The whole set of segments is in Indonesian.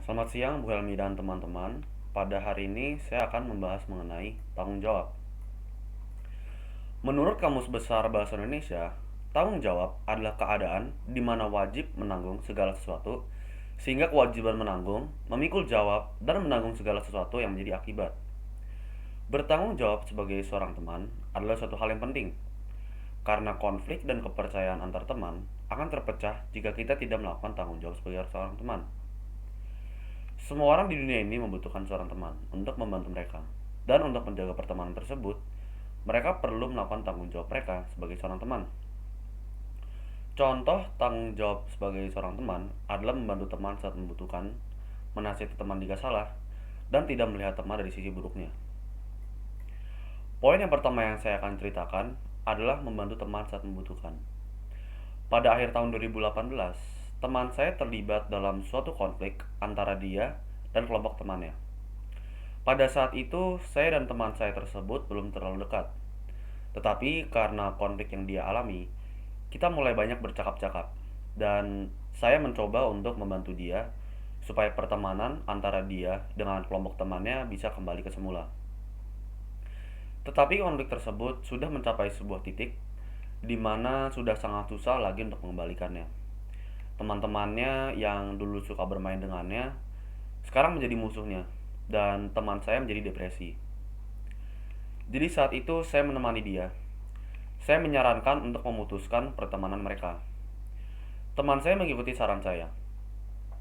Selamat siang Bu Helmi dan teman-teman. Pada hari ini saya akan membahas mengenai tanggung jawab. Menurut Kamus Besar Bahasa Indonesia, tanggung jawab adalah keadaan di mana wajib menanggung segala sesuatu, sehingga kewajiban menanggung, memikul jawab, dan menanggung segala sesuatu yang menjadi akibat. Bertanggung jawab sebagai seorang teman adalah suatu hal yang penting, karena konflik dan kepercayaan antar teman akan terpecah jika kita tidak melakukan tanggung jawab sebagai seorang teman. Semua orang di dunia ini membutuhkan seorang teman untuk membantu mereka. Dan untuk menjaga pertemanan tersebut, mereka perlu melakukan tanggung jawab mereka sebagai seorang teman. Contoh tanggung jawab sebagai seorang teman adalah membantu teman saat membutuhkan, menasihati teman jika salah, dan tidak melihat teman dari sisi buruknya. Poin yang pertama yang saya akan ceritakan adalah membantu teman saat membutuhkan. Pada akhir tahun 2018, teman saya terlibat dalam suatu konflik antara dia dan kelompok temannya. Pada saat itu, saya dan teman saya tersebut belum terlalu dekat. Tetapi karena konflik yang dia alami, kita mulai banyak bercakap-cakap. Dan saya mencoba untuk membantu dia supaya pertemanan antara dia dengan kelompok temannya bisa kembali ke semula. Tetapi konflik tersebut sudah mencapai sebuah titik di mana sudah sangat susah lagi untuk mengembalikannya. Teman-temannya yang dulu suka bermain dengannya sekarang menjadi musuhnya, dan teman saya menjadi depresi. Jadi saat itu saya menemani dia. Saya menyarankan untuk memutuskan pertemanan mereka. Teman saya mengikuti saran saya.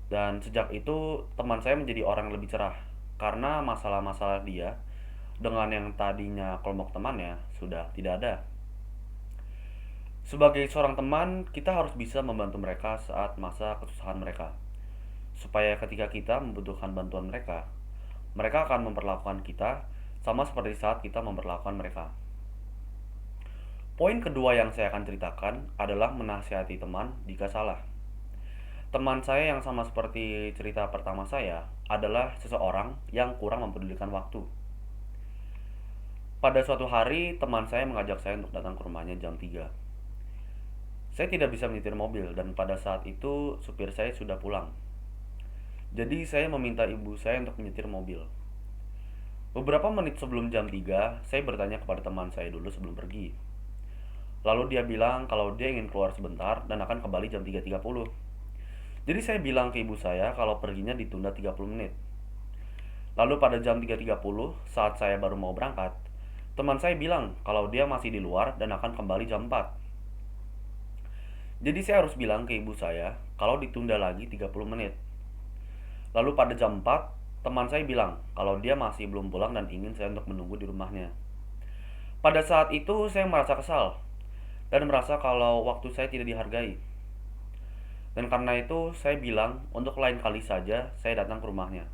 Dan sejak itu teman saya menjadi orang yang lebih cerah karena masalah-masalah dia dengan yang tadinya kelompok temannya sudah tidak ada. Sebagai seorang teman, kita harus bisa membantu mereka saat masa kesusahan mereka. Supaya ketika kita membutuhkan bantuan mereka, mereka akan memperlakukan kita sama seperti saat kita memperlakukan mereka. Poin kedua yang saya akan ceritakan adalah menasihati teman jika salah. Teman saya yang sama seperti cerita pertama saya adalah seseorang yang kurang mempedulikan waktu. Pada suatu hari, teman saya mengajak saya untuk datang ke rumahnya jam 3. Saya tidak bisa menyetir mobil dan pada saat itu supir saya sudah pulang. Jadi saya meminta ibu saya untuk menyetir mobil. Beberapa menit sebelum jam 3, saya bertanya kepada teman saya dulu sebelum pergi. Lalu dia bilang kalau dia ingin keluar sebentar dan akan kembali jam 3.30. Jadi saya bilang ke ibu saya kalau perginya ditunda 30 menit. Lalu pada jam 3.30 saat saya baru mau berangkat, teman saya bilang kalau dia masih di luar dan akan kembali jam 4. Jadi saya harus bilang ke ibu saya kalau ditunda lagi 30 menit. Lalu pada jam 4, teman saya bilang kalau dia masih belum pulang dan ingin saya untuk menunggu di rumahnya. Pada saat itu saya merasa kesal dan merasa kalau waktu saya tidak dihargai. Dan karena itu saya bilang untuk lain kali saja saya datang ke rumahnya.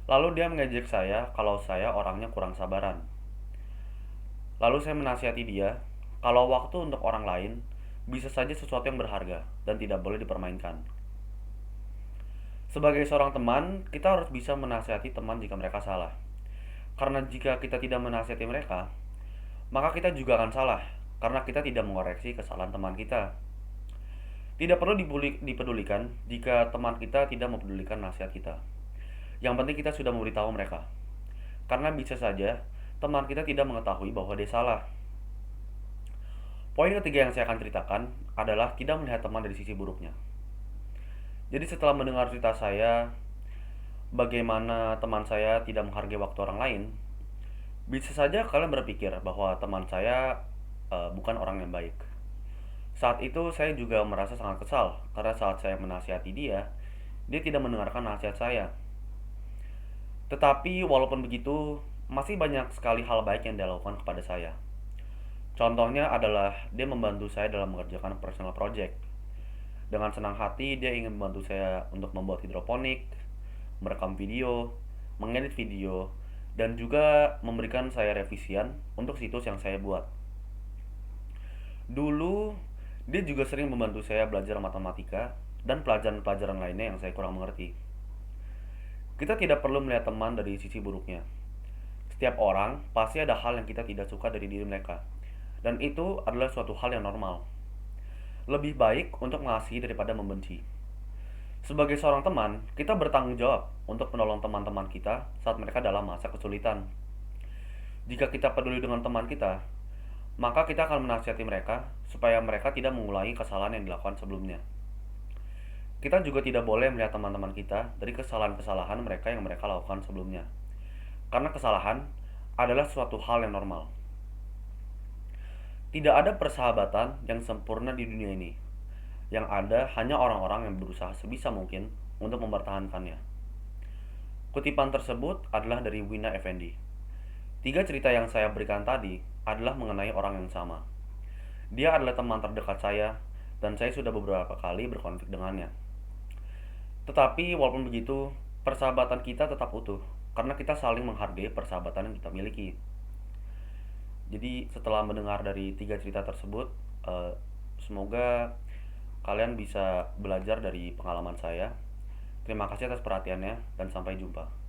Lalu dia mengejek saya kalau saya orangnya kurang sabaran. Lalu saya menasihati dia kalau waktu untuk orang lain bisa saja sesuatu yang berharga dan tidak boleh dipermainkan. Sebagai seorang teman, kita harus bisa menasihati teman jika mereka salah. Karena jika kita tidak menasihati mereka, maka kita juga akan salah karena kita tidak mengoreksi kesalahan teman kita. Tidak perlu dipedulikan jika teman kita tidak mempedulikan nasihat kita. Yang penting kita sudah memberitahu mereka. Karena bisa saja teman kita tidak mengetahui bahwa dia salah. Poin ketiga yang saya akan ceritakan adalah tidak melihat teman dari sisi buruknya. Jadi setelah mendengar cerita saya, bagaimana teman saya tidak menghargai waktu orang lain, bisa saja kalian berpikir bahwa teman saya bukan orang yang baik. Saat itu saya juga merasa sangat kesal karena saat saya menasihati dia, dia tidak mendengarkan nasihat saya. Tetapi walaupun begitu, masih banyak sekali hal baik yang dia lakukan kepada saya. Contohnya adalah dia membantu saya dalam mengerjakan personal project. Dengan senang hati dia ingin membantu saya untuk membuat hidroponik, merekam video, mengedit video, dan juga memberikan saya revisian untuk situs yang saya buat. Dulu dia juga sering membantu saya belajar matematika dan pelajaran-pelajaran lainnya yang saya kurang mengerti. Kita tidak perlu melihat teman dari sisi buruknya. Setiap orang pasti ada hal yang kita tidak suka dari diri mereka. Dan itu adalah suatu hal yang normal. Lebih baik untuk mengasihi daripada membenci. Sebagai seorang teman, kita bertanggung jawab untuk menolong teman-teman kita saat mereka dalam masa kesulitan. Jika kita peduli dengan teman kita, maka kita akan menasihati mereka supaya mereka tidak mengulangi kesalahan yang dilakukan sebelumnya. Kita juga tidak boleh melihat teman-teman kita dari kesalahan-kesalahan mereka yang mereka lakukan sebelumnya. Karena kesalahan adalah suatu hal yang normal. Tidak ada persahabatan yang sempurna di dunia ini. Yang ada hanya orang-orang yang berusaha sebisa mungkin untuk mempertahankannya. Kutipan tersebut adalah dari Wina Effendi. 3 cerita yang saya berikan tadi adalah mengenai orang yang sama. Dia adalah teman terdekat saya dan saya sudah beberapa kali berkonflik dengannya. Tetapi walaupun begitu, persahabatan kita tetap utuh karena kita saling menghargai persahabatan yang kita miliki. Jadi setelah mendengar dari 3 cerita tersebut, semoga kalian bisa belajar dari pengalaman saya. Terima kasih atas perhatiannya dan sampai jumpa.